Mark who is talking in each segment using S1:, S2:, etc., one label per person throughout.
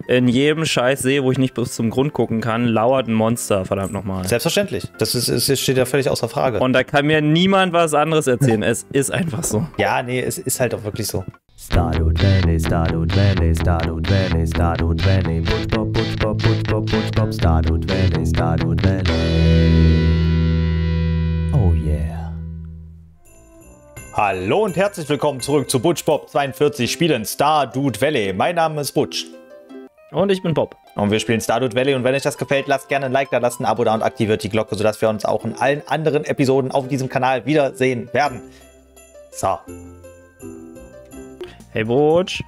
S1: In jedem Scheißsee, wo ich nicht bis zum Grund gucken kann, lauert ein Monster, verdammt nochmal.
S2: Selbstverständlich. Das steht ja völlig außer Frage.
S1: Und da kann mir niemand was anderes erzählen. Es ist einfach so.
S2: Ja, nee, es ist halt auch wirklich so.
S3: Stardew Valley, Stardew Valley, Stardew Valley, Stardew Valley, Butch-Bop, Butch-Bop, Butch-Bop, Butch-Bop, Stardew Valley, Stardew Valley. Oh yeah.
S2: Hallo und herzlich willkommen zurück zu Butch-Bop 42 spielen Stardew Valley. Mein Name ist Butch.
S1: Und ich bin Bob.
S2: Und wir spielen Stardew Valley und wenn euch das gefällt, lasst gerne ein Like da, lasst ein Abo da und aktiviert die Glocke, sodass wir uns auch in allen anderen Episoden auf diesem Kanal wiedersehen werden. So.
S1: Hey Butch.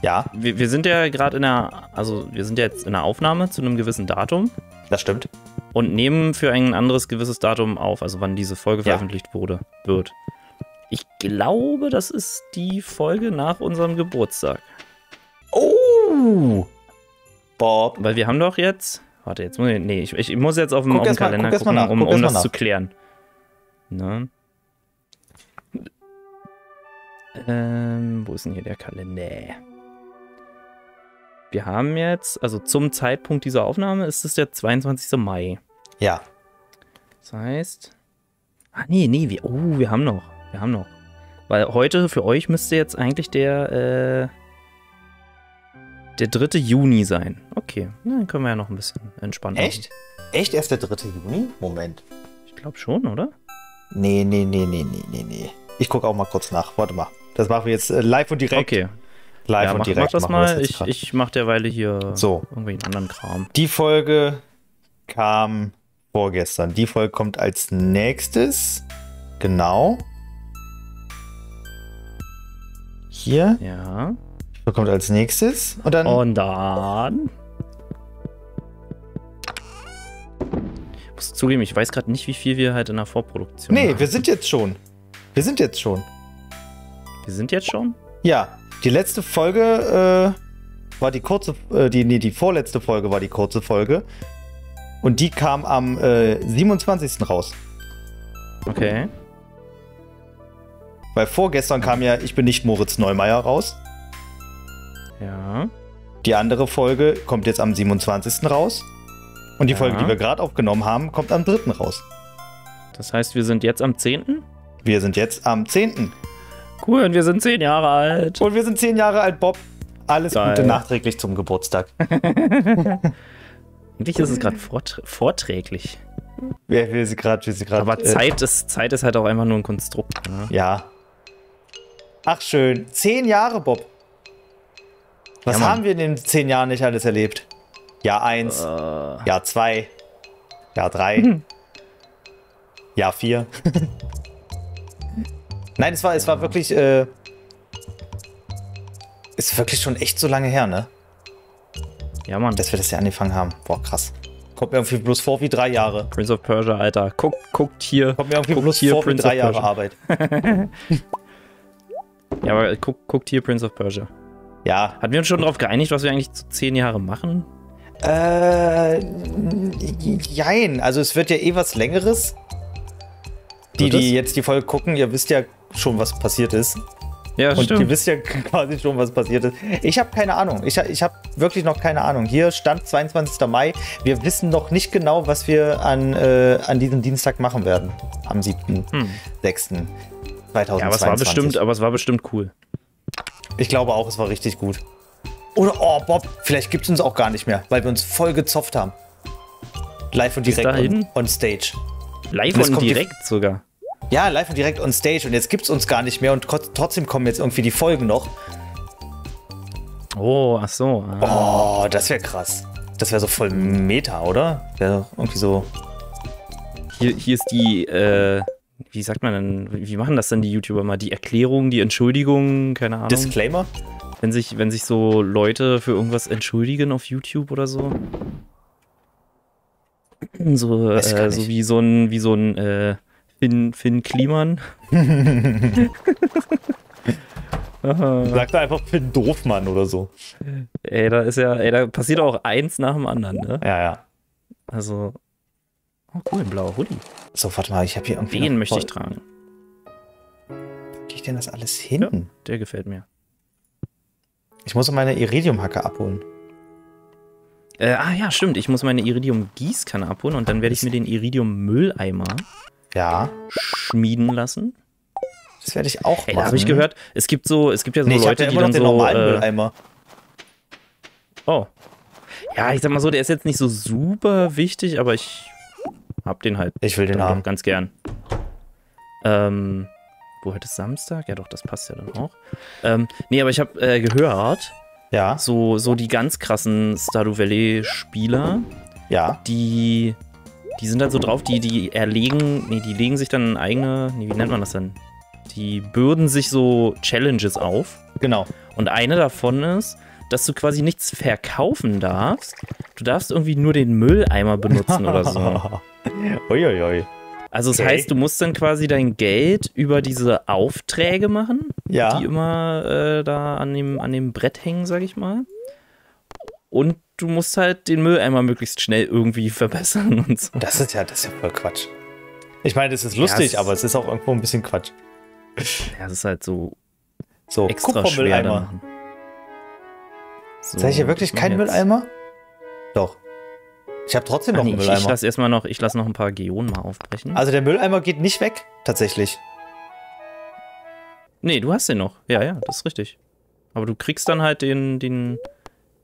S2: Ja,
S1: Wir sind ja gerade wir sind ja jetzt in der Aufnahme zu einem gewissen Datum
S2: das stimmt.
S1: und nehmen für ein anderes gewisses Datum auf, also wann diese Folge veröffentlicht wird. Ich glaube, das ist die Folge nach unserem Geburtstag.
S2: Oh! Bob.
S1: Weil wir haben doch jetzt. Warte, jetzt muss ich muss jetzt auf dem Kalender gucken, um das zu klären. Ne? Wo ist denn hier der Kalender? Wir haben jetzt, also zum Zeitpunkt dieser Aufnahme ist es der 22. Mai.
S2: Ja.
S1: Das heißt. Wir haben noch. Weil heute für euch müsste jetzt eigentlich der 3. Juni sein. Okay, dann können wir ja noch ein bisschen entspannen.
S2: Echt? Echt erst der 3. Juni? Moment.
S1: Ich glaube schon, oder?
S2: Nee. Ich gucke auch mal kurz nach. Warte mal. Das machen wir jetzt live und direkt.
S1: Okay.
S2: Live und direkt.
S1: Mach das mal. Ich mach derweile hier irgendwie einen anderen Kram.
S2: Die Folge kam vorgestern. Die Folge kommt als nächstes. Genau. Hier.
S1: Ja.
S2: Die kommt als nächstes. Und dann.
S1: Ich muss zugeben, ich weiß gerade nicht, wie viel wir halt in der Vorproduktion haben.
S2: Wir sind jetzt schon.
S1: Wir sind jetzt schon?
S2: Ja. Die letzte Folge war die kurze. Die vorletzte Folge war die kurze Folge. Und die kam am 27. raus.
S1: Okay.
S2: Weil vorgestern kam ja Ich bin nicht Moritz Neumeier raus.
S1: Ja.
S2: Die andere Folge kommt jetzt am 27. raus. Und die Folge, die wir gerade aufgenommen haben, kommt am 3. raus.
S1: Das heißt, wir sind jetzt am 10.?
S2: Wir sind jetzt am 10.
S1: Cool, und wir sind 10 Jahre alt.
S2: Und wir sind 10 Jahre alt, Bob. Alles
S1: Geil.
S2: Gute nachträglich zum Geburtstag.
S1: Eigentlich ist es gerade vorträglich.
S2: Wer will sie gerade?
S1: Aber Zeit ist halt auch einfach nur ein Konstrukt. Ne?
S2: Ja. Ach schön. 10 Jahre, Bob. Was haben wir in den 10 Jahren nicht alles erlebt? Jahr 1, Jahr 2, Jahr 3, Jahr 4. Nein, es war wirklich, ist wirklich schon echt so lange her, ne?
S1: Ja, Mann.
S2: Dass wir das ja angefangen haben. Boah, krass. Kommt mir irgendwie bloß vor wie 3 Jahre.
S1: Prince of Persia, Alter. Guckt hier.
S2: Kommt mir irgendwie bloß vor wie 3 Jahre Arbeit.
S1: Ja, aber guckt hier Prince of Persia.
S2: Ja.
S1: Hatten wir uns schon darauf geeinigt, was wir eigentlich zu 10 Jahre machen?
S2: Jein. Also es wird ja eh was Längeres. Die jetzt die Folge gucken, ihr wisst ja schon, was passiert ist.
S1: Ja,
S2: und
S1: stimmt.
S2: ihr wisst ja quasi schon, was passiert ist. Ich habe keine Ahnung. Ich habe wirklich noch keine Ahnung. Hier stand 22. Mai. Wir wissen noch nicht genau, was wir an diesem Dienstag machen werden. Am 7.6.2022.
S1: Ja, aber es war bestimmt cool.
S2: Ich glaube auch, es war richtig gut. Oder, Bob, vielleicht gibt es uns auch gar nicht mehr, weil wir uns voll gezopft haben. Live und direkt on stage.
S1: Live und direkt sogar?
S2: Ja, live und direkt on stage. Und jetzt gibt es uns gar nicht mehr und trotzdem kommen jetzt irgendwie die Folgen noch.
S1: Oh, ach so.
S2: Oh, das wäre krass. Das wäre so voll Meta, oder? Wäre irgendwie so.
S1: Hier ist die, wie sagt man denn, wie machen das denn die YouTuber mal? Die Erklärung, die Entschuldigung, keine Ahnung.
S2: Disclaimer?
S1: Wenn sich so Leute für irgendwas entschuldigen auf YouTube oder so. So wie so ein Finn Kliman.
S2: Sag da einfach Finn Doofmann oder so.
S1: Da passiert auch eins nach dem anderen, ne?
S2: Ja.
S1: Also. Oh, cool, ein blauer Hoodie.
S2: So, warte mal, ich habe hier irgendwie.
S1: Den möchte ich tragen.
S2: Wo krieg ich denn das alles hin?
S1: Ja, der gefällt mir.
S2: Ich muss meine Iridium-Hacke abholen.
S1: Ja, stimmt. Ich muss meine Iridium-Gießkanne abholen und dann werde ich mir den Iridium-Mülleimer schmieden lassen.
S2: Das werde ich auch machen.
S1: Da habe ich gehört, es gibt ja so Leute, die
S2: dann
S1: so...
S2: den normalen Mülleimer.
S1: Oh. Ja, ich sag mal so, der ist jetzt nicht so super wichtig, aber ich hab den halt.
S2: Ich will den haben.
S1: Ganz gern. Heute ist Samstag? Ja doch, das passt ja dann auch. Nee, aber ich habe gehört, so die ganz krassen Stardew Valley-Spieler, die sind dann so drauf, die legen sich dann eigene, wie nennt man das denn? Die bürden sich so Challenges auf.
S2: Genau.
S1: Und eine davon ist, dass du quasi nichts verkaufen darfst. Du darfst irgendwie nur den Mülleimer benutzen oder so.
S2: Uiuiui.
S1: Also das heißt, du musst dann quasi dein Geld über diese Aufträge machen, die immer da an dem Brett hängen, sag ich mal. Und du musst halt den Mülleimer möglichst schnell irgendwie verbessern und so.
S2: Das ist ja voll Quatsch. Ich meine, das ist lustig, aber es ist auch irgendwo ein bisschen Quatsch.
S1: Ja, es ist halt so
S2: extra schwer dann. So, ist hier wirklich kein Mülleimer? Doch. Ich habe trotzdem noch einen Mülleimer.
S1: Ich lasse noch ein paar Geonen mal aufbrechen.
S2: Also der Mülleimer geht nicht weg, tatsächlich.
S1: Nee, du hast den noch. Ja, das ist richtig. Aber du kriegst dann halt den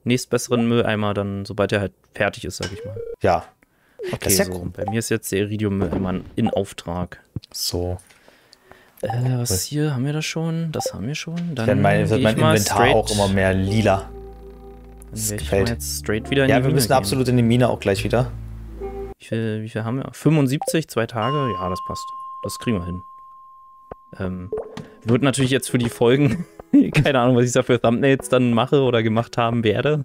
S1: nächstbesseren Mülleimer dann, sobald der halt fertig ist, sag ich mal.
S2: Ja.
S1: Okay, das ist ja cool. Bei mir ist jetzt der Iridium-Mülleimer in Auftrag.
S2: So.
S1: Was hier? Haben wir das schon? Das haben wir schon. Dann
S2: wird mein Inventar auch immer mehr lila.
S1: Das gefällt. Jetzt straight wieder in die
S2: Mine müssen absolut in die Mine auch gleich wieder.
S1: Wie viel haben wir? 75, 2 Tage? Ja, das passt. Das kriegen wir hin. Wird natürlich jetzt für die Folgen, keine Ahnung, was ich da für Thumbnails dann mache oder gemacht haben werde.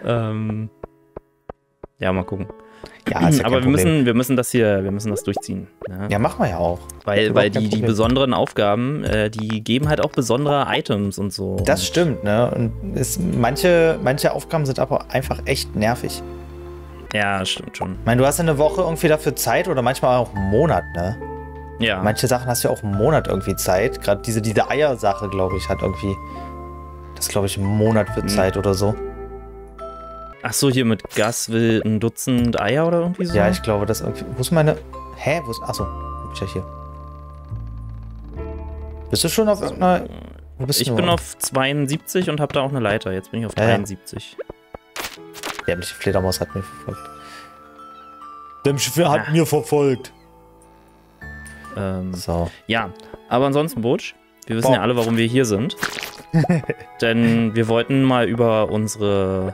S1: Ja, mal gucken.
S2: Ja, ist ja
S1: aber wir müssen das durchziehen. Ne?
S2: Ja, machen wir ja auch.
S1: Weil die besonderen Aufgaben, die geben halt auch besondere Items und so.
S2: Das stimmt, ne? Und manche Aufgaben sind aber einfach echt nervig.
S1: Ja, stimmt schon.
S2: Ich meine, du hast ja eine Woche irgendwie dafür Zeit oder manchmal auch einen Monat, ne?
S1: Ja.
S2: Manche Sachen hast du ja auch einen Monat irgendwie Zeit. Gerade diese Eier-Sache, glaube ich, hat irgendwie, das glaube ich, einen Monat für Zeit oder so.
S1: Ach so, hier mit Gas will ein Dutzend Eier oder irgendwie so?
S2: Ja, ich glaube, das irgendwie. Wo ist meine. Hä? Achso, bin ich ja hier. Bist du schon auf irgendeiner. Wo bist du?
S1: Ich bin auf 72 und habe da auch eine Leiter. Jetzt bin ich auf 73.
S2: Ja, die Fledermaus hat mich verfolgt. Der Chauffeur hat mir verfolgt.
S1: So. Ja, aber ansonsten, Butch, wir wissen ja alle, warum wir hier sind. Denn wir wollten mal über unsere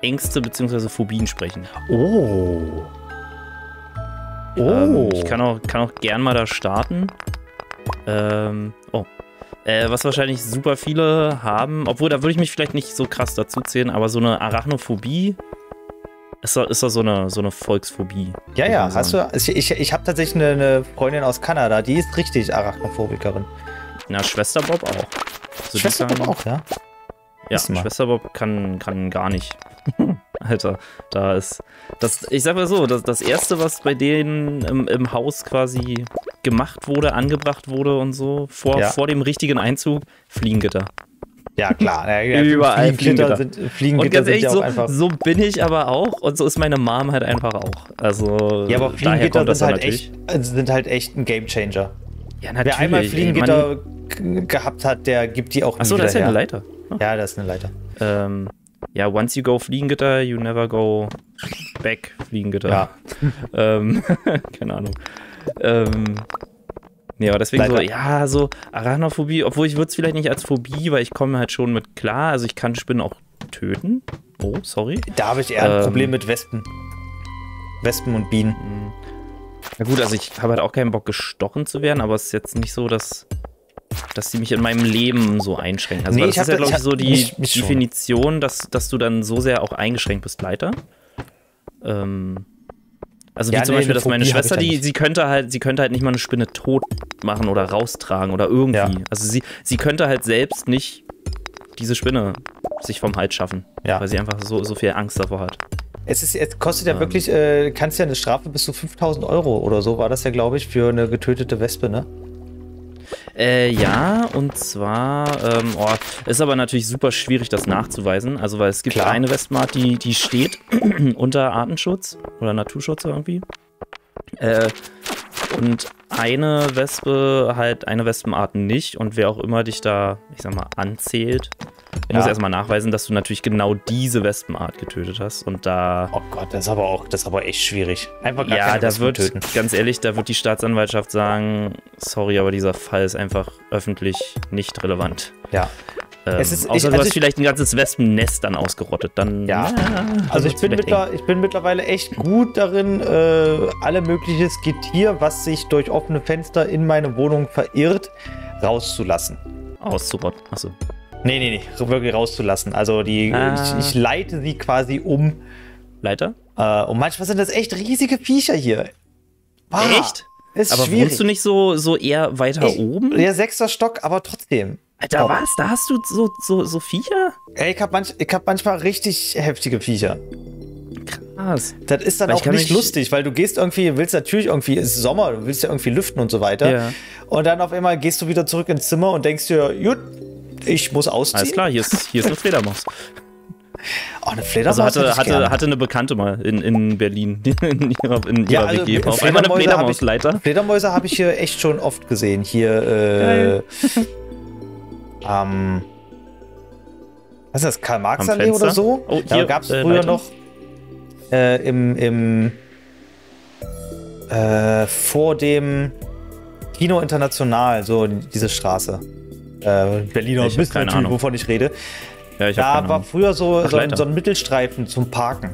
S1: Ängste bzw. Phobien sprechen. Ich kann auch gern mal da starten. Was wahrscheinlich super viele haben, obwohl da würde ich mich vielleicht nicht so krass dazu zählen, aber so eine Arachnophobie ist doch so eine Volksphobie.
S2: Ja, hast du. Ich habe tatsächlich eine Freundin aus Kanada, die ist richtig Arachnophobikerin.
S1: Na, Schwester Bob auch.
S2: Also Schwester Bob auch, ja?
S1: Ja, Schwester Bob kann gar nicht. Alter, da ist das, ich sag mal so, das erste, was bei denen im Haus quasi gemacht wurde, angebracht wurde und so, vor dem richtigen Einzug, Fliegengitter.
S2: Ja, klar.
S1: Überall Fliegengitter.
S2: Fliegengitter
S1: und ganz ehrlich,
S2: sind ja auch einfach.
S1: So bin ich aber auch und so ist meine Mom halt einfach auch. Also,
S2: ja, aber Fliegengitter sind halt echt ein Gamechanger.
S1: Ja, natürlich.
S2: Wer einmal Fliegengitter gehabt hat, der gibt die auch nie wieder her. Achso,
S1: das ist ja eine Leiter.
S2: Oh. Ja, das ist eine Leiter.
S1: Ja, once you go Fliegengitter, you never go back Fliegengitter.
S2: Ja.
S1: Keine Ahnung. Nee, aber deswegen
S2: Leider.
S1: so Arachnophobie, obwohl ich würde es vielleicht nicht als Phobie, weil ich komme halt schon mit klar, also ich kann Spinnen auch töten. Oh, sorry.
S2: Da habe ich eher ein Problem mit Wespen. Wespen und Bienen.
S1: Na gut, also ich habe halt auch keinen Bock, gestochen zu werden, aber es ist jetzt nicht so, dass die mich in meinem Leben so einschränken. Also das ist ja, glaube ich, so die Definition, dass du dann so sehr auch eingeschränkt bist, leider. Also wie zum Beispiel, dass meine Schwester, sie könnte halt nicht mal eine Spinne tot machen oder raustragen oder irgendwie. Ja. Also sie könnte halt selbst nicht diese Spinne sich vom Hals schaffen, weil sie einfach so viel Angst davor hat.
S2: Es kostet ja wirklich, kannst ja eine Strafe bis zu 5.000 € oder so, war das ja, glaube ich, für eine getötete Wespe, ne?
S1: Ja, und zwar, ist aber natürlich super schwierig, das nachzuweisen. Also, weil es gibt eine Wespenart, die steht unter Artenschutz oder Naturschutz irgendwie. Und eine Wespenart nicht. Und wer auch immer dich da, ich sag mal, anzählt, muss erstmal nachweisen, dass du natürlich genau diese Wespenart getötet hast. Und da.
S2: Oh Gott, das ist aber echt schwierig.
S1: Einfach gar keine Wespen töten. Ganz ehrlich, da wird die Staatsanwaltschaft sagen, sorry, aber dieser Fall ist einfach öffentlich nicht relevant.
S2: Ja.
S1: Außer du hast vielleicht ein ganzes Wespennest dann ausgerottet. Dann,
S2: also ich bin mittlerweile echt gut darin, alle mögliches Getier, was sich durch offene Fenster in meine Wohnung verirrt, rauszulassen.
S1: Auszurotten, achso.
S2: Nee, wirklich rauszulassen. Also ich leite sie quasi um.
S1: Leiter?
S2: Und manchmal sind das echt riesige Viecher hier.
S1: Echt?
S2: Ist
S1: aber
S2: schwierig.
S1: Wohnst du nicht so eher weiter oben?
S2: Ja, 6. Stock, aber trotzdem.
S1: Alter, was? Da hast du so Viecher?
S2: Ey, ich hab manchmal richtig heftige Viecher.
S1: Krass.
S2: Das ist dann auch nicht lustig, weil du gehst irgendwie, willst natürlich irgendwie, es ist Sommer, du willst ja irgendwie lüften und so weiter. Ja. Und dann auf einmal gehst du wieder zurück ins Zimmer und denkst dir, gut, ich muss ausziehen.
S1: Alles klar, hier ist eine Fledermaus.
S2: Oh, eine Fledermaus
S1: hatte eine Bekannte mal in Berlin, in ihrer WG. Auf einmal eine Fledermausleiter.
S2: Fledermäuse habe ich hier echt schon oft gesehen. Hier, was ist das, Karl-Marx-Allee oder so?
S1: Oh,
S2: da gab es früher noch vor dem Kino International, so diese Straße. Berliner wissen natürlich, wovon ich rede.
S1: Ja,
S2: da war früher so ein Mittelstreifen zum Parken.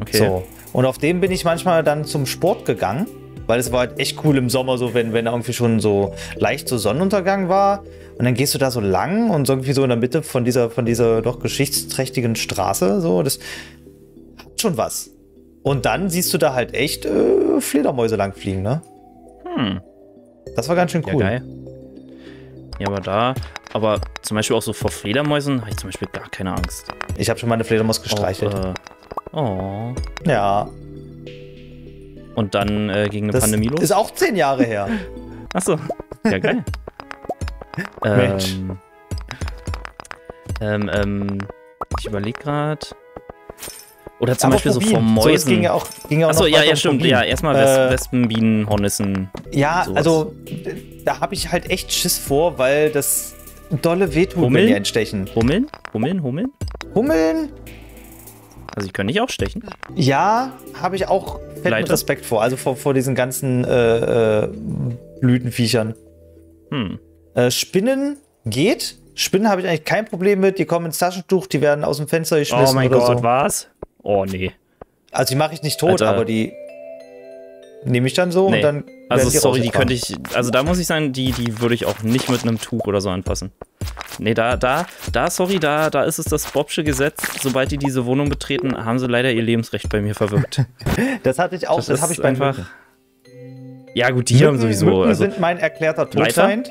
S1: Okay.
S2: So. Und auf dem bin ich manchmal dann zum Sport gegangen, weil es war halt echt cool im Sommer, so wenn irgendwie schon so leicht so Sonnenuntergang war. Und dann gehst du da so lang und so irgendwie so in der Mitte von dieser doch geschichtsträchtigen Straße. So, das hat schon was. Und dann siehst du da halt echt Fledermäuse langfliegen, ne? Das war ganz schön cool.
S1: Ja, geil. Ja, aber zum Beispiel auch so vor Fledermäusen habe ich zum Beispiel gar keine Angst.
S2: Ich habe schon mal eine Fledermaus gestreichelt. Ja.
S1: Und dann ging eine Pandemie los?
S2: Ist auch 10 Jahre her.
S1: Achso, ja geil.
S2: Mensch.
S1: Ich überlege gerade. Oder zum Beispiel so vor Mäusen. So,
S2: es ging ja auch
S1: Achso, ja, stimmt. Ja, erstmal Wespen, Bienen, Hornissen.
S2: Ja, sowas. Also da habe ich halt echt Schiss vor, weil das dolle wehtut, wenn die entstechen.
S1: Hummeln?
S2: Hummeln?
S1: Also die können nicht auch stechen?
S2: Ja, habe ich auch fetten Respekt vor. Also vor diesen ganzen Blütenviechern. Spinnen geht. Spinnen habe ich eigentlich kein Problem mit. Die kommen ins Taschentuch, die werden aus dem Fenster geschmissen.
S1: Oh mein Gott, was? Oh nee.
S2: Also die mache ich nicht tot, Alter. Aber die nehme ich dann so und dann.
S1: Also sorry, die könnte ich. Also da muss ich sagen, die würde ich auch nicht mit einem Tuch oder so anfassen. Nee, da ist es das Bobsche Gesetz. Sobald die diese Wohnung betreten, haben sie leider ihr Lebensrecht bei mir verwirkt.
S2: Das hatte ich auch, das habe ich
S1: einfach. Ja, gut, die haben sowieso.
S2: Mücken sind mein erklärter Todfeind.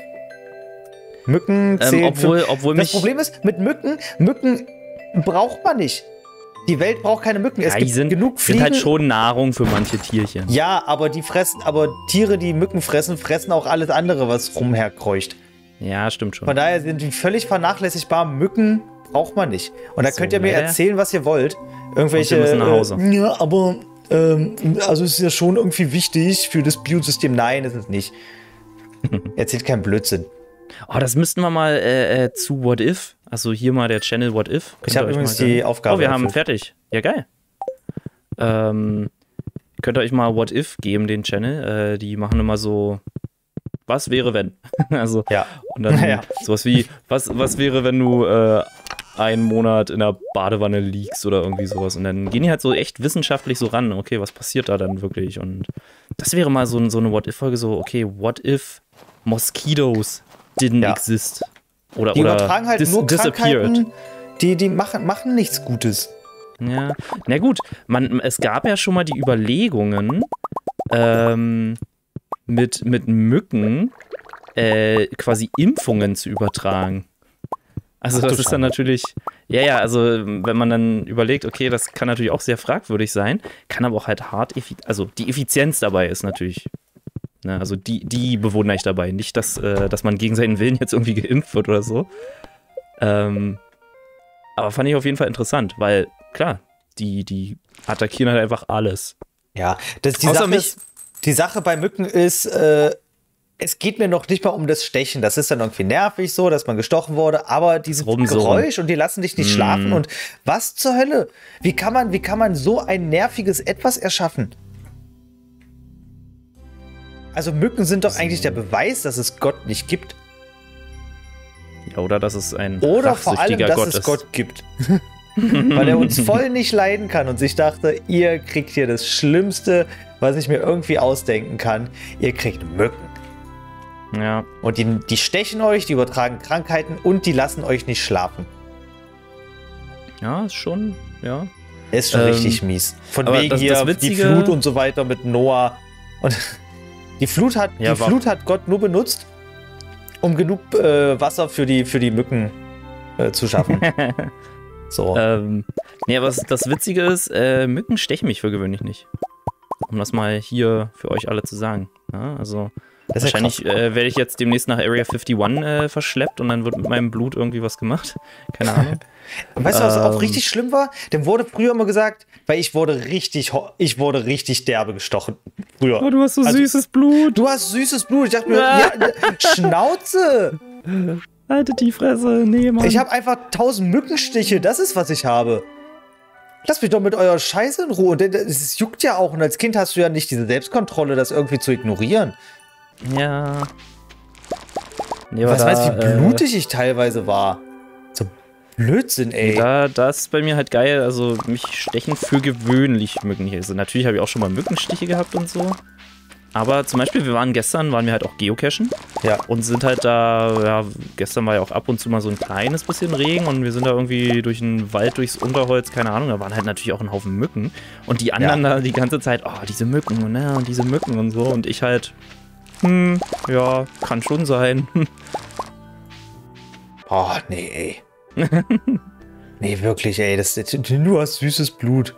S2: Mücken zählen.
S1: Obwohl
S2: das Problem ist, mit Mücken braucht man nicht. Die Welt braucht keine Mücken. Es gibt genug Fliegen.
S1: Sind halt schon Nahrung für manche Tierchen.
S2: Ja, aber Tiere, die Mücken fressen auch alles andere, was rumherkreucht.
S1: Ja, stimmt schon.
S2: Von daher sind die völlig vernachlässigbar. Mücken braucht man nicht. Und da könnt ihr mir erzählen, was ihr wollt. Irgendwelche.
S1: Wir müssen nach Hause.
S2: Ja, aber also es ist ja schon irgendwie wichtig für das Biosystem. Nein, ist es nicht. Erzählt keinen Blödsinn.
S1: Oh, das müssten wir mal zu What If. Also hier mal der Channel What If.
S2: Ich habe übrigens die Aufgabe.
S1: Oh, wir haben fertig. Ja, geil. Könnt ihr euch mal What If geben, den Channel. Die machen immer so, was wäre, wenn? Also,
S2: ja.
S1: Und dann sowas wie, was wäre, wenn du einen Monat in der Badewanne liegst oder irgendwie sowas. Und dann gehen die halt so echt wissenschaftlich so ran. Okay, was passiert da dann wirklich? Und das wäre mal so eine What If-Folge, so, okay, what if Mosquitoes didn't exist?
S2: Die übertragen halt nur Krankheiten, die machen nichts Gutes.
S1: Ja, na gut, es gab ja schon mal die Überlegungen, mit Mücken quasi Impfungen zu übertragen. Also das ist dann natürlich, also wenn man dann überlegt, okay, das kann natürlich auch sehr fragwürdig sein, kann aber auch halt also die Effizienz dabei ist natürlich Ne? Also die bewundere ich dabei. Nicht, dass man gegen seinen Willen jetzt irgendwie geimpft wird oder so. Aber fand ich auf jeden Fall interessant, weil, klar, die attackieren halt einfach alles.
S2: Ja, die Sache bei Mücken ist, es geht mir noch nicht mal um das Stechen. Das ist dann irgendwie nervig so, dass man gestochen wurde, aber dieses Geräusch und die lassen dich nicht schlafen. Und was zur Hölle? Wie kann man so ein nerviges Etwas erschaffen? Also Mücken sind doch eigentlich der Beweis, dass es Gott nicht gibt.
S1: Ja, oder dass es ein
S2: Oder vor allem, dass
S1: Gott
S2: es
S1: ist.
S2: Gott gibt. Weil er uns voll nicht leiden kann und sich dachte, ihr kriegt hier das Schlimmste, was ich mir irgendwie ausdenken kann. Ihr kriegt Mücken.
S1: Ja.
S2: Und die stechen euch, die übertragen Krankheiten und die lassen euch nicht schlafen.
S1: Ja, ist schon, ja.
S2: Ist schon richtig mies. Von wegen
S1: das
S2: hier
S1: Witzige,
S2: die Flut und so weiter mit Noah. Und die Flut hat Gott nur benutzt, um genug Wasser für die Mücken zu schaffen. So.
S1: Nee, aber das Witzige ist, Mücken stechen mich für gewöhnlich nicht. Um das mal hier für euch alle zu sagen. Ja, also wahrscheinlich werde ich jetzt demnächst nach Area 51 verschleppt und dann wird mit meinem Blut irgendwie was gemacht. Keine Ahnung.
S2: Weißt du, was auch richtig schlimm war? Dem wurde früher immer gesagt, weil ich wurde richtig derbe gestochen. Früher.
S1: Oh, du hast so süßes Blut.
S2: Du hast süßes Blut. Ich dachte mir, ja, Schnauze.
S1: Haltet die Fresse. Nee, Mann.
S2: Ich habe einfach 1000 Mückenstiche. Das ist, was ich habe. Lass mich doch mit eurer Scheiße in Ruhe. Es juckt ja auch. Und als Kind hast du ja nicht diese Selbstkontrolle, das irgendwie zu ignorieren.
S1: Ja. Nee,
S2: was weißt du, wie blutig ich teilweise war? So Blödsinn, ey.
S1: Das ist bei mir halt geil. Also, mich stechen für gewöhnlich Mücken hier. Also, natürlich habe ich auch schon mal Mückenstiche gehabt und so. Aber zum Beispiel, gestern waren wir halt auch geocachen.
S2: Ja.
S1: Und sind halt da, ja, gestern war ja auch ab und zu mal so ein kleines bisschen Regen und wir sind da irgendwie durch den Wald, durchs Unterholz, keine Ahnung, da waren halt natürlich auch ein Haufen Mücken. Und die anderen da die ganze Zeit, oh, diese Mücken, ne, und diese Mücken und so. Und ich halt, ja, kann schon sein.
S2: Oh, nee, ey. Nee, wirklich, ey, du hast süßes Blut.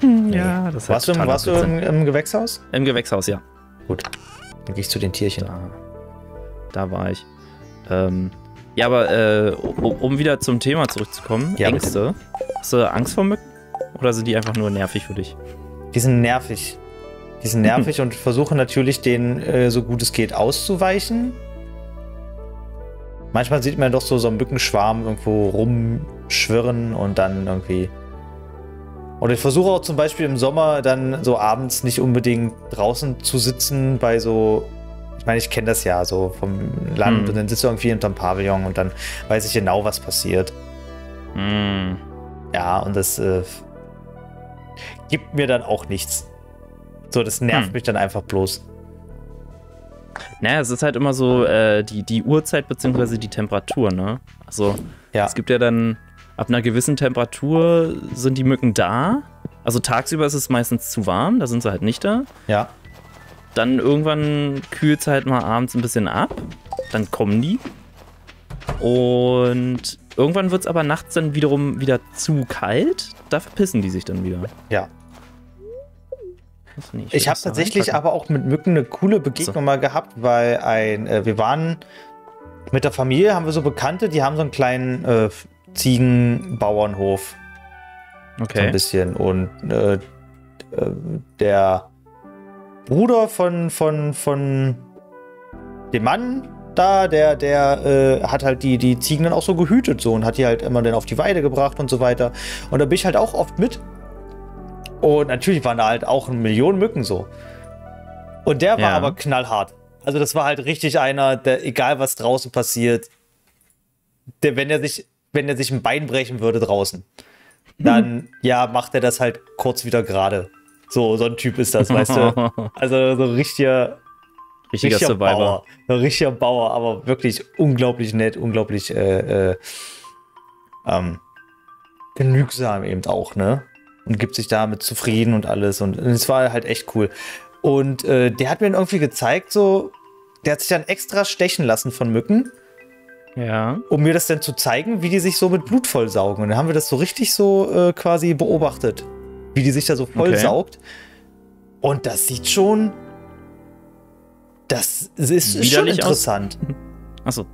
S2: Nee. Ja, das warst du im Gewächshaus?
S1: Im Gewächshaus, ja.
S2: Gut. Dann gehe ich zu den Tierchen.
S1: Da war ich. Ja, aber um wieder zum Thema zurückzukommen, ja, Ängste. Hast du Angst vor Mücken? Oder sind die einfach nur nervig für dich?
S2: Die sind nervig. Die sind nervig und versuchen natürlich, denen so gut es geht auszuweichen. Manchmal sieht man doch so einen Mückenschwarm irgendwo rumschwirren und dann irgendwie. Und ich versuche auch zum Beispiel im Sommer dann so abends nicht unbedingt draußen zu sitzen bei so, ich meine, ich kenne das ja so vom Land und dann sitzt du irgendwie hinterm Pavillon und dann weiß ich genau, was passiert. Ja, und das gibt mir dann auch nichts. So, das nervt mich dann einfach bloß.
S1: Naja, es ist halt immer so die Uhrzeit bzw. die Temperatur, ne? Also, es gibt ja dann ab einer gewissen Temperatur sind die Mücken da. Also tagsüber ist es meistens zu warm, da sind sie halt nicht da.
S2: Ja.
S1: Dann irgendwann kühlt es halt mal abends ein bisschen ab. Dann kommen die. Und irgendwann wird es aber nachts dann wiederum wieder zu kalt. Da verpissen die sich dann wieder.
S2: Ja. Ich habe tatsächlich aber auch mit Mücken eine coole Begegnung mal gehabt, weil wir waren mit der Familie, haben wir so Bekannte, die haben so einen kleinen Ziegenbauernhof.
S1: Okay.
S2: So ein bisschen. Und der Bruder von dem Mann da, der hat halt die Ziegen dann auch so gehütet so und hat die halt immer dann auf die Weide gebracht und so weiter. Und da bin ich halt auch oft mit. Und natürlich waren da halt auch 1 Million Mücken so. Und der war aber knallhart. Also das war halt richtig einer, der, egal was draußen passiert, der, wenn er sich ein Bein brechen würde draußen, dann macht er das halt kurz wieder gerade. So ein Typ ist das, weißt du? Also so richtiger
S1: Survivor.
S2: Ein richtiger Bauer, aber wirklich unglaublich nett, unglaublich genügsam eben auch, ne? Und gibt sich damit zufrieden und alles. Und es war halt echt cool. Und der hat mir dann irgendwie gezeigt, so, der hat sich dann extra stechen lassen von Mücken.
S1: Ja.
S2: Um mir das dann zu zeigen, wie die sich so mit Blut vollsaugen. Und dann haben wir das so richtig so quasi beobachtet. Wie die sich da so vollsaugt. Und das sieht schon Das ist schon interessant.
S1: Achso.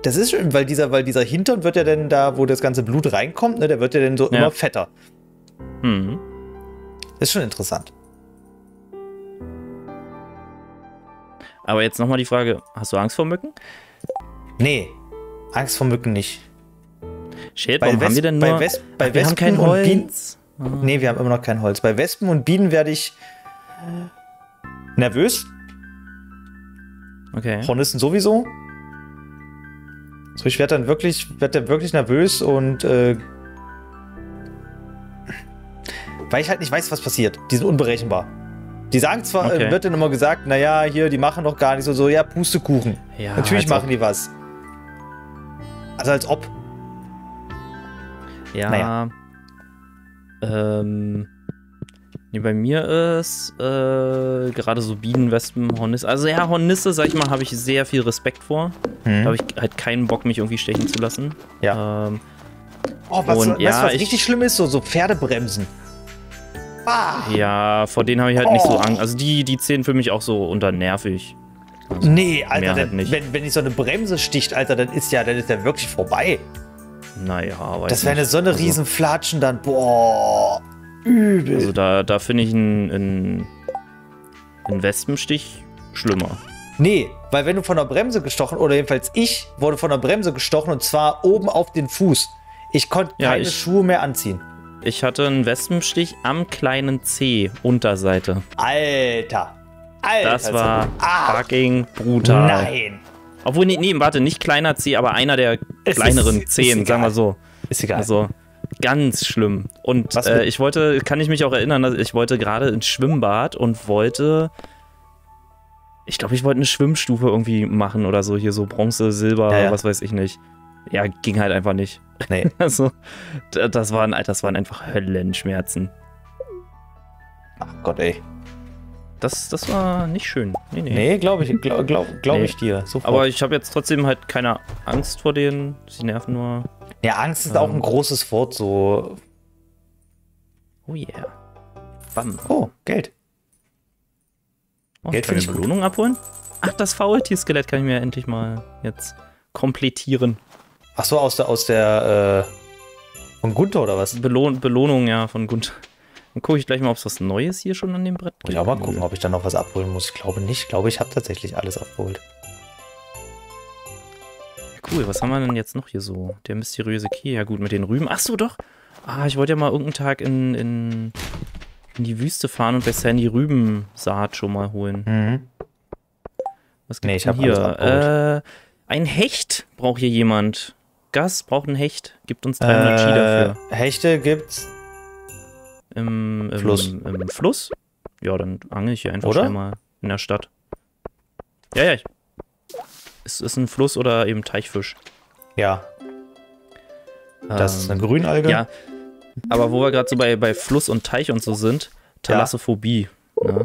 S2: Das ist schön, weil dieser Hintern wird ja dann da, wo das ganze Blut reinkommt, ne, der wird ja dann so immer fetter.
S1: Mhm.
S2: Das ist schon interessant.
S1: Aber jetzt nochmal die Frage, hast du Angst vor Mücken?
S2: Nee, Angst vor Mücken nicht.
S1: Shit, warum haben wir denn nur...
S2: wir haben kein Holz. Nee, wir haben immer noch kein Holz. Bei Wespen und Bienen werde ich nervös.
S1: Okay.
S2: Hornissen sowieso. So, ich werde dann wirklich nervös und weil ich halt nicht weiß, was passiert. Die sind unberechenbar. Die sagen zwar, wird dann immer gesagt, naja, hier, die machen doch gar nicht so, ja, Pustekuchen.
S1: Ja,
S2: natürlich machen die was. Also als ob.
S1: Ja.
S2: Naja.
S1: Nee, bei mir ist gerade so Bienen, Wespen, Hornisse. Also ja, Hornisse, sag ich mal, habe ich sehr viel Respekt vor. Da habe ich halt keinen Bock, mich irgendwie stechen zu lassen.
S2: Ja. Weißt du, was richtig schlimm ist? So Pferdebremsen.
S1: Ja, vor denen habe ich halt nicht so Angst. Also die zählen für mich auch so unter nervig. Also
S2: nee, Alter,
S1: halt nicht.
S2: Wenn dich so eine Bremse sticht, Alter, dann ist ja wirklich vorbei.
S1: Naja, weiß
S2: das wäre so eine riesen Flatschen dann. Boah, übel.
S1: Also da finde ich einen Wespenstich schlimmer.
S2: Nee, weil wenn du von der Bremse gestochen, oder jedenfalls ich wurde von der Bremse gestochen und zwar oben auf den Fuß. Ich konnte keine Schuhe mehr anziehen.
S1: Ich hatte einen Wespenstich am kleinen Zeh, Unterseite.
S2: Alter.
S1: Das war fucking brutal.
S2: Nein.
S1: Obwohl, nee, warte, nicht kleiner Zeh, aber einer der kleineren Zehen, sagen wir so.
S2: Ist egal.
S1: Also, ganz schlimm. Und kann ich mich auch erinnern, dass ich wollte gerade ins Schwimmbad und ich glaube, ich wollte eine Schwimmstufe irgendwie machen oder so, hier so Bronze, Silber, was weiß ich nicht. Ja, ging halt einfach nicht.
S2: Nee.
S1: Also, das waren einfach Höllenschmerzen.
S2: Ach Gott, ey.
S1: Das war nicht schön.
S2: Nee, glaube ich dir. Sofort.
S1: Aber ich habe jetzt trotzdem halt keine Angst vor denen. Sie nerven nur.
S2: Ja, Angst ist auch ein großes Wort, so.
S1: Oh yeah. Bam.
S2: Oh, Geld.
S1: Geld für die Belohnung abholen? Ach, das Faultier-Skelett kann ich mir endlich mal jetzt komplettieren.
S2: Ach so, aus der von Gunther oder was?
S1: Belohnung, ja, von Gunther. Dann gucke ich gleich mal, ob es was Neues hier schon an dem Brett gibt.
S2: Muss ich auch mal gucken, ob ich dann noch was abholen muss. Ich glaube nicht. Ich glaube, ich habe tatsächlich alles abgeholt.
S1: Cool, was haben wir denn jetzt noch hier so? Der mysteriöse Key. Ja gut, mit den Rüben. Ach so, doch. Ich wollte ja mal irgendeinen Tag in die Wüste fahren und bei Sandy Rübensaat schon mal holen.
S2: Mhm.
S1: Was gibt's denn hier? Ein Hecht braucht hier jemand. Gas braucht ein Hecht. Gibt uns 300 Chi dafür.
S2: Hechte gibt's
S1: im
S2: Fluss.
S1: Im Fluss? Ja, dann angel ich hier einfach schnell mal in der Stadt. Ja. Es ist ein Fluss oder eben Teichfisch.
S2: Ja. Das ist eine Grünalge.
S1: Ja, aber wo wir gerade so bei Fluss und Teich und so sind, Thalassophobie. Ne?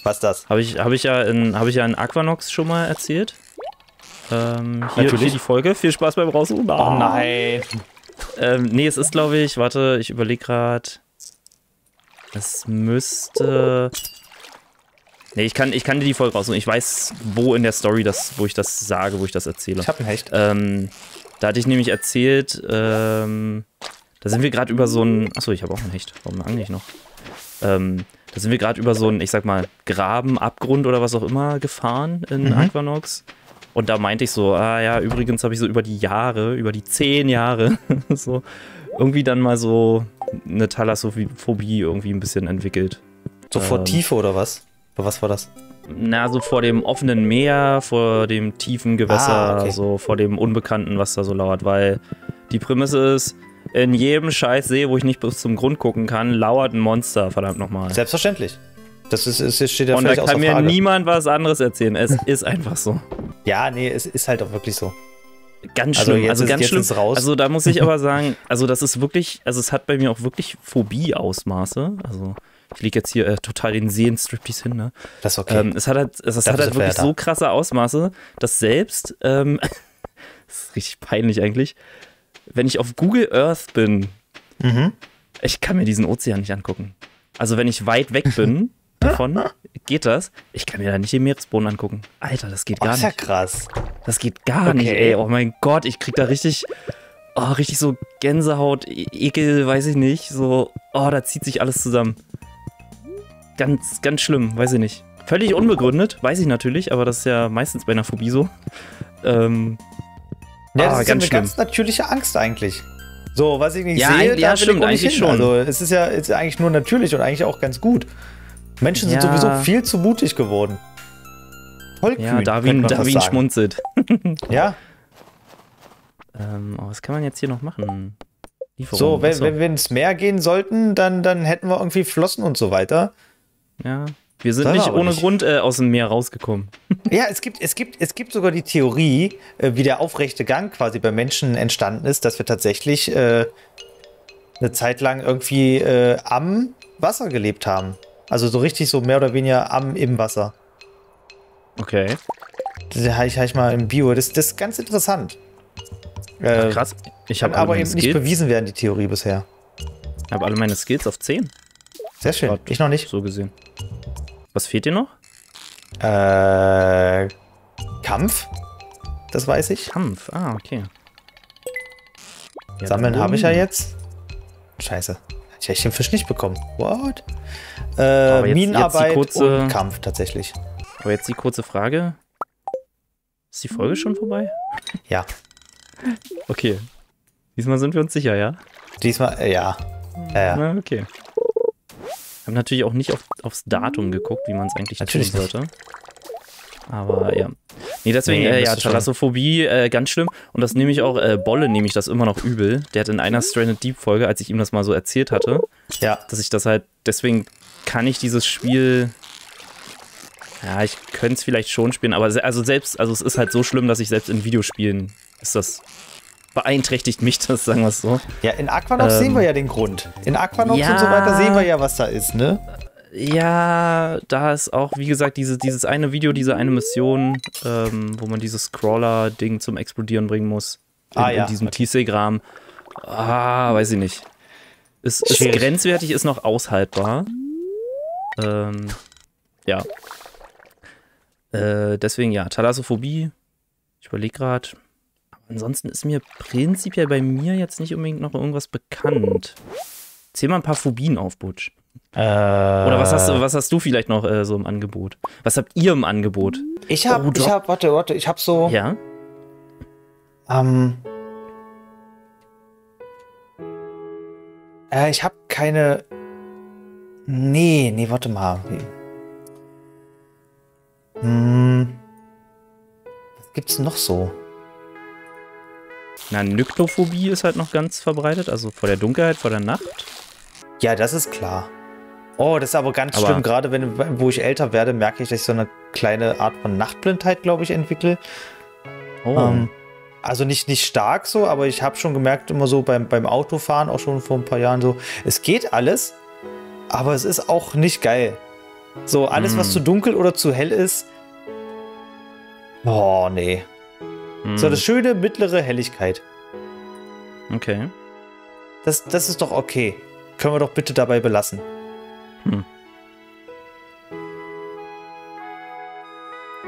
S2: Was ist das?
S1: Hab ich ja in Aquanox schon mal erzählt. Hier die Folge. Viel Spaß beim Raussuchen.
S2: Oh nein.
S1: Nee, es ist, glaube ich, warte, ich überlege gerade. Es müsste... Nee, ich kann dir die Folge raussuchen. Ich weiß, wo in der Story wo ich das sage, wo ich das erzähle.
S2: Ich hab ein Hecht.
S1: Da hatte ich nämlich erzählt, da sind wir gerade über so ein... Achso, ich habe auch ein Hecht. Warum angle ich noch? Da sind wir gerade über so einen, ich sag mal, Graben, Abgrund oder was auch immer gefahren in Aquanox. Und da meinte ich so, übrigens habe ich so über die 10 Jahre, so irgendwie dann mal so eine Thalassophobie irgendwie ein bisschen entwickelt.
S2: So vor Tiefe oder was? Was war das?
S1: Na, so vor dem offenen Meer, vor dem tiefen Gewässer, so vor dem Unbekannten, was da so lauert, weil die Prämisse ist, in jedem scheiß See, wo ich nicht bis zum Grund gucken kann, lauert ein Monster, verdammt nochmal.
S2: Selbstverständlich. Das steht ja
S1: und da kann mir niemand was anderes erzählen. Es ist einfach so.
S2: Ja, nee, es ist halt auch wirklich so.
S1: Ganz schlimm, ganz schlimm. Also da muss ich aber sagen, also das ist wirklich, also es hat bei mir auch wirklich Phobie-Ausmaße. Also ich lege jetzt hier total den Seen-Striptease hin, ne? Das ist okay. Es hat halt wirklich so krasse Ausmaße, dass selbst, das ist richtig peinlich eigentlich, wenn ich auf Google Earth bin, ich kann mir diesen Ozean nicht angucken. Also wenn ich weit weg bin, davon geht das. Ich kann mir da nicht den Meeresboden angucken. Alter, das geht gar nicht.
S2: Das ist ja krass.
S1: Das geht gar nicht, ey. Oh mein Gott, ich krieg da richtig so Gänsehaut, Ekel, weiß ich nicht. So, da zieht sich alles zusammen. Ganz, ganz schlimm, weiß ich nicht. Völlig unbegründet, weiß ich natürlich, aber das ist ja meistens bei einer Phobie so.
S2: Das ist eine ganz natürliche Angst eigentlich. So, was ich nicht sehe, da
S1: stimmt, eigentlich schon.
S2: Also es ist ja eigentlich nur natürlich und eigentlich auch ganz gut. Menschen sind sowieso viel zu mutig geworden. Voll kühn,
S1: Darwin schmunzelt.
S2: Ja.
S1: Was kann man jetzt hier noch machen?
S2: So, wenn wir ins Meer gehen sollten, dann hätten wir irgendwie Flossen und so weiter.
S1: Ja. Wir sind nicht ohne Grund aus dem Meer rausgekommen.
S2: Ja, es gibt sogar die Theorie, wie der aufrechte Gang quasi bei Menschen entstanden ist, dass wir tatsächlich eine Zeit lang irgendwie am Wasser gelebt haben. Also so richtig so mehr oder weniger im Wasser.
S1: Okay.
S2: Das habe ich mal im Bio. Das ist ganz interessant.
S1: Krass. Ich habe
S2: aber eben nicht bewiesen werden, die Theorie bisher.
S1: Ich habe alle meine Skills auf 10.
S2: Sehr schön. Ich noch nicht.
S1: So gesehen. Was fehlt dir noch?
S2: Kampf. Das weiß ich.
S1: Kampf, okay. Ja,
S2: Sammeln habe ich ja jetzt. Scheiße. Ich habe den Fisch nicht bekommen. What? Minenarbeit und Kampf tatsächlich.
S1: Aber jetzt die kurze Frage. Ist die Folge schon vorbei?
S2: Ja.
S1: Okay. Diesmal sind wir uns sicher, ja?
S2: Diesmal, ja.
S1: Na, okay. Ich habe natürlich auch nicht aufs Datum geguckt, wie man es eigentlich tun sollte. Aber ja. Nee, deswegen, Thalassophobie, ganz schlimm. Und das nehme ich auch, Bolle nehme ich das immer noch übel. Der hat in einer Stranded Deep Folge, als ich ihm das mal so erzählt hatte, dass ich das halt, deswegen kann ich dieses Spiel, ich könnte es vielleicht schon spielen, aber es ist halt so schlimm, dass ich selbst in Videospielen beeinträchtigt mich das, sagen wir es so.
S2: Ja, in Aquanox sehen wir ja den Grund. In Aquanox und so weiter sehen wir ja, was da ist, ne?
S1: Ja, da ist auch, wie gesagt, dieses eine Video, diese eine Mission, wo man dieses Crawler-Ding zum Explodieren bringen muss. In diesem Tiefseegraben. Weiß ich nicht. Ist grenzwertig, ist noch aushaltbar. Ja. Deswegen, Thalassophobie. Ich überlege gerade. Ansonsten ist mir prinzipiell bei mir jetzt nicht unbedingt noch irgendwas bekannt. Zähl mal ein paar Phobien auf, Butch. Oder was hast du vielleicht noch so im Angebot? Was habt ihr im Angebot?
S2: Warte, ich hab so.
S1: Ja?
S2: Ich hab keine. Nee, warte mal. Was gibt's noch so?
S1: Na, Nyktophobie ist halt noch ganz verbreitet, also vor der Dunkelheit, vor der Nacht.
S2: Ja, das ist klar. Oh, das ist aber ganz schlimm. Gerade wo ich älter werde, merke ich, dass ich so eine kleine Art von Nachtblindheit, glaube ich, entwickle.
S1: Oh.
S2: Also nicht stark so, aber ich habe schon gemerkt, immer so beim Autofahren, auch schon vor ein paar Jahren so, es geht alles, aber es ist auch nicht geil. So, alles, was zu dunkel oder zu hell ist, nee. So, das schöne mittlere Helligkeit.
S1: Okay.
S2: Das ist doch okay. Können wir doch bitte dabei belassen.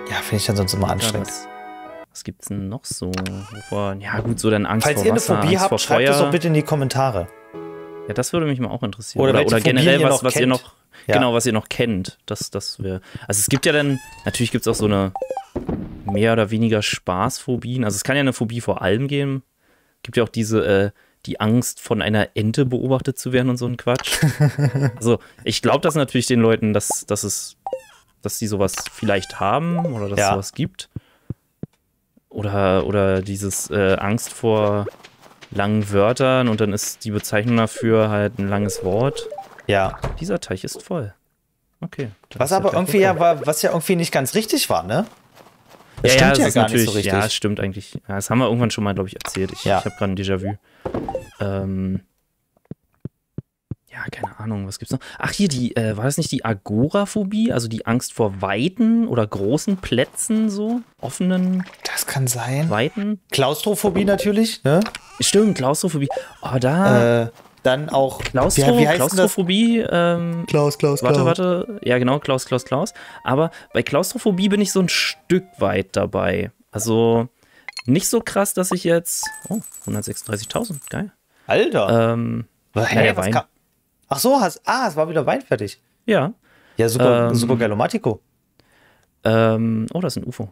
S2: Ja, finde ich dann sonst immer anstrengend.
S1: Was gibt's denn noch so? Ja gut, so dann Angst
S2: Falls
S1: vor Wasser,
S2: ihr eine Phobie habt, schreibt es doch bitte in die Kommentare.
S1: Ja, das würde mich mal auch interessieren.
S2: Oder
S1: generell, was ihr noch, genau, was ihr noch kennt. Das wäre. Also es gibt ja dann, natürlich gibt es auch so eine mehr oder weniger Spaßphobien. Also es kann ja eine Phobie vor allem geben. Gibt ja auch diese, die Angst, von einer Ente beobachtet zu werden und so ein Quatsch. Also ich glaube das natürlich den Leuten, dass die sowas vielleicht haben oder dass es sowas gibt. Oder dieses Angst vor langen Wörtern und dann ist die Bezeichnung dafür halt ein langes Wort.
S2: Ja.
S1: Dieser Teich ist voll. Okay.
S2: Was aber irgendwie was ja irgendwie nicht ganz richtig war, ne?
S1: Das stimmt ja gar nicht so richtig. Ja, es stimmt eigentlich. Ja, das haben wir irgendwann schon mal, glaube ich, erzählt. Ich habe gerade ein Déjà-vu. Keine Ahnung, was gibt's noch? Ach, hier, war das nicht die Agoraphobie? Also die Angst vor weiten oder großen Plätzen, so offenen.
S2: Das kann sein.
S1: Weiten.
S2: Klaustrophobie natürlich, ne?
S1: Stimmt, Klaustrophobie.
S2: dann auch
S1: Klaustrophobie.
S2: Klaus.
S1: Warte. Ja, genau, Klaus. Aber bei Klaustrophobie bin ich so ein Stück weit dabei. Also nicht so krass, dass ich jetzt. Oh, 136.000, geil.
S2: Alter.
S1: Wein.
S2: Ach so, es war wieder Wein fertig.
S1: Ja.
S2: Ja, super Galomatico.
S1: Oh, das ist ein UFO.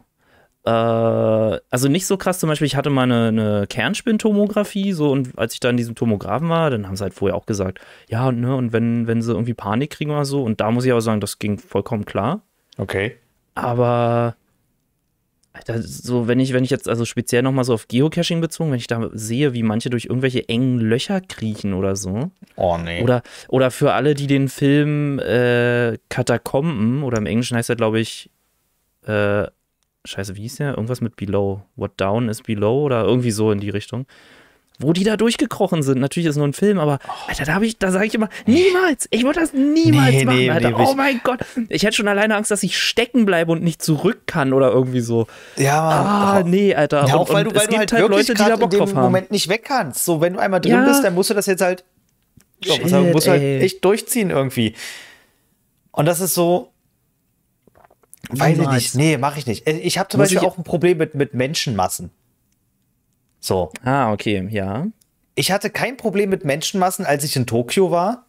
S1: Also nicht so krass, zum Beispiel, ich hatte mal eine Kernspintomographie, so, und als ich da in diesem Tomographen war, dann haben sie halt vorher auch gesagt, ja, ne, und wenn sie irgendwie Panik kriegen oder so, und da muss ich aber sagen, das ging vollkommen klar.
S2: Okay.
S1: Aber Alter, so, wenn ich jetzt also speziell nochmal so auf Geocaching bezogen, wenn ich da sehe, wie manche durch irgendwelche engen Löcher kriechen oder so.
S2: Oh, nee.
S1: Oder für alle, die den Film Katakomben, oder im Englischen heißt er, glaube ich, Scheiße, wie hieß der? Irgendwas mit Below. What Down is Below oder irgendwie so in die Richtung. Wo die da durchgekrochen sind. Natürlich ist es nur ein Film, aber Alter, da sage ich immer, niemals. Ich würde das niemals machen, Alter. Oh mein Gott. Ich hätte schon alleine Angst, dass ich stecken bleibe und nicht zurück kann oder irgendwie so.
S2: Ja,
S1: nee, Alter.
S2: Ja, auch weil du halt wirklich
S1: Leute, die da Bock
S2: in
S1: drauf
S2: dem
S1: haben.
S2: Moment nicht weg kannst. So, wenn du einmal drin bist, dann musst du das jetzt halt musst du halt echt durchziehen irgendwie. Und das ist so, weiß ich nicht. Nee, mach ich nicht. Ich habe zum Beispiel auch ein Problem mit Menschenmassen. So.
S1: Okay, ja.
S2: Ich hatte kein Problem mit Menschenmassen, als ich in Tokio war.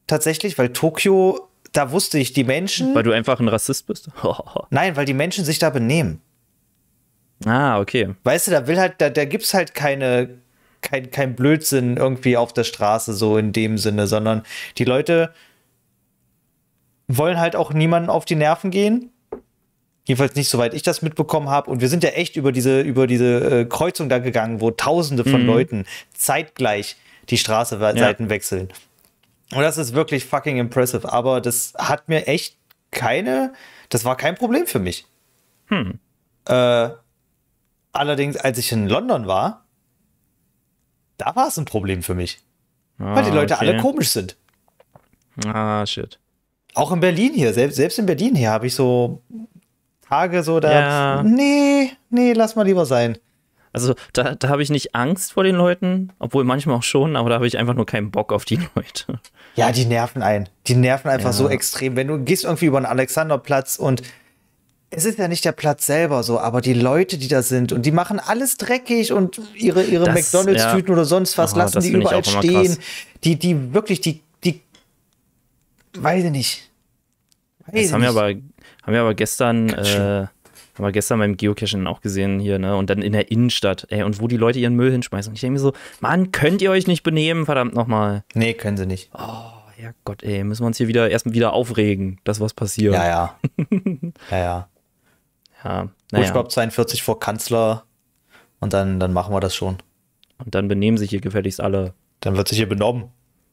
S2: Tatsächlich, weil Tokio, da wusste ich, die Menschen.
S1: Weil du einfach ein Rassist bist?
S2: Nein, weil die Menschen sich da benehmen.
S1: Okay.
S2: Weißt du, da gibt's halt kein Blödsinn irgendwie auf der Straße, so in dem Sinne, sondern die Leute wollen halt auch niemanden auf die Nerven gehen. Jedenfalls nicht, soweit ich das mitbekommen habe. Und wir sind ja echt über diese Kreuzung da gegangen, wo Tausende von Leuten zeitgleich die Straßenseiten wechseln. Und das ist wirklich fucking impressive. Aber das hat mir echt das war kein Problem für mich. Allerdings, als ich in London war, da war es ein Problem für mich. Weil die Leute alle komisch sind.
S1: Shit.
S2: Auch in Berlin hier, selbst in Berlin hier habe ich so Tage so da, nee, lass mal lieber sein.
S1: Also da habe ich nicht Angst vor den Leuten, obwohl manchmal auch schon, aber da habe ich einfach nur keinen Bock auf die Leute.
S2: Ja, die nerven einen. Die nerven einfach so extrem. Wenn du gehst irgendwie über den Alexanderplatz und es ist ja nicht der Platz selber so, aber die Leute, die da sind und die machen alles dreckig und ihre McDonalds-Tüten oder sonst was lassen die überall stehen. Die wirklich, die weiß ich nicht.
S1: Das haben wir aber gestern beim Geocachen auch gesehen hier, ne? Und dann in der Innenstadt, und wo die Leute ihren Müll hinschmeißen. Und ich denke mir so, Mann, könnt ihr euch nicht benehmen, verdammt nochmal.
S2: Nee, können sie nicht.
S1: Oh, ja Gott, müssen wir uns hier erstmal wieder aufregen, dass was passiert.
S2: Ja.
S1: Ja, naja.
S2: Buschbob 42 vor Kanzler und dann machen wir das schon.
S1: Und dann benehmen sich hier gefälligst alle.
S2: Dann wird sich hier benommen.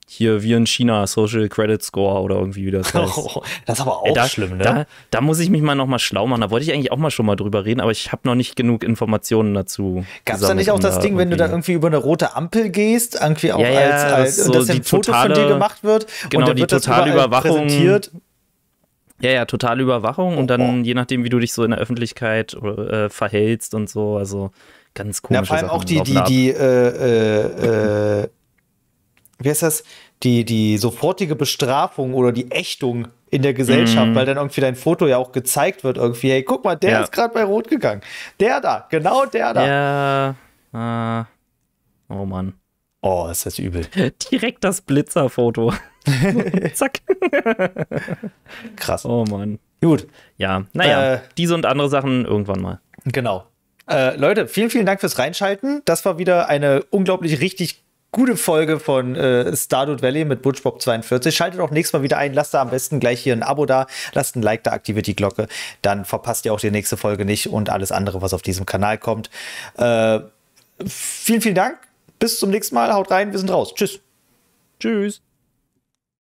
S1: Hier wie in China, Social Credit Score oder irgendwie wie das heißt.
S2: Das ist aber auch schlimm, ne?
S1: Da muss ich mich mal nochmal schlau machen. Da wollte ich eigentlich auch mal schon mal drüber reden, aber ich habe noch nicht genug Informationen dazu.
S2: Gab es da nicht auch das Ding, wenn du da irgendwie über eine rote Ampel gehst, irgendwie auch als
S1: so
S2: und dass ein Foto von dir gemacht wird
S1: genau,
S2: und dann wird
S1: die totale Überwachung
S2: präsentiert?
S1: Ja, totale Überwachung und dann je nachdem, wie du dich so in der Öffentlichkeit verhältst und so, also ganz komische
S2: Sachen. Ja, vor allem
S1: Sachen
S2: auch wie heißt das? Die sofortige Bestrafung oder die Ächtung in der Gesellschaft, weil dann irgendwie dein Foto ja auch gezeigt wird irgendwie, hey, guck mal, der ist gerade bei Rot gegangen. Der da, genau der da.
S1: Ja, oh Mann.
S2: Oh, ist das übel.
S1: Direkt das Blitzerfoto. Zack.
S2: Krass.
S1: Oh Mann.
S2: Gut.
S1: Ja, naja, diese und andere Sachen irgendwann mal.
S2: Genau. Leute, vielen, vielen Dank fürs Reinschalten. Das war wieder eine unglaublich richtig gute Folge von Stardew Valley mit Butchbob 42. Schaltet auch nächstes Mal wieder ein. Lasst da am besten gleich hier ein Abo da. Lasst ein Like da, aktiviert die Glocke. Dann verpasst ihr auch die nächste Folge nicht und alles andere, was auf diesem Kanal kommt. Vielen, vielen Dank. Bis zum nächsten Mal. Haut rein. Wir sind raus. Tschüss.
S1: Tschüss.